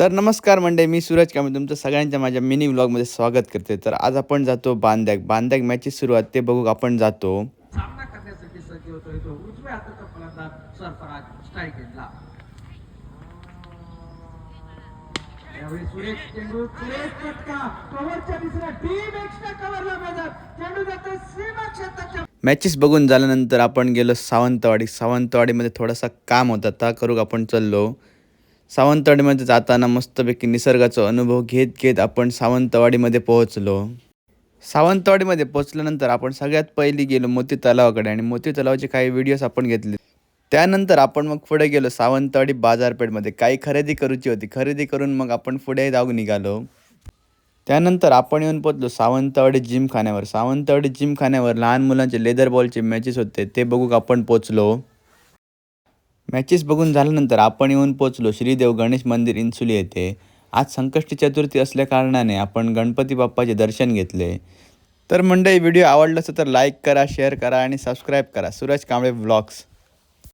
तर नमस्कार मंडळी, मी सूरज कांबळे तुमचं सगळ्यांच्या माझ्या मिनी व्लॉगमध्ये स्वागत करते. तर आज आपण जातो बांद्याक मॅचची सुरुवात ते बघू आपण जातो. सामना करण्यासाठी सज्ज होतोय तो उजव्या हाताचा फलंदाज सरफराज स्ट्राईकला. यावेळी सुरेश चेंडू सुरेश फटका कव्हरच्या दिसला टीम एक्स्ट्रा कव्हरला मैदान चेंडू जातो सीमा क्षेत्राच्या. मॅचेस बघून झाल्यानंतर आपण गेलो सावंतवाडीमध्ये थोडासा काम होता त्या करू आपण चाललो. सावंतवाडीमध्ये जाताना मस्तपैकी निसर्गाचा अनुभव घेत घेत आपण सावंतवाडीमध्ये पोहोचलो. सावंतवाडीमध्ये पोहोचल्यानंतर आपण सगळ्यात पहिली गेलो मोती तलावाकडे आणि मोती तलावाचे काही व्हिडिओज आपण घेतले. त्यानंतर आपण मग पुढे गेलो सावंतवाडी बाजारपेठमध्ये काही खरेदी करूची होती. खरेदी करून मग आपण पुढे जाऊ निघालो. त्यानंतर आपण येऊन पोहोचलो सावंतवाडी जिमखान्यावर. सावंतवाडी जिमखान्यावर लहान मुलांचे लेदर बॉलचे मॅचेस होते ते बघू आपण पोचलो. मॅचेस बघून झाल्यानंतर आपण येऊन पोचलो श्रीदेव गणेश मंदिर इन्सुली येथे. आज संकष्टी चतुर्थी असल्याकारणाने आपण गणपती बाप्पाचे दर्शन घेतले. तर मंडळी, व्हिडिओ आवडला असेल तर लाईक करा, शेअर करा आणि सबस्क्राईब करा. सूरज कांबळे व्लॉग्स.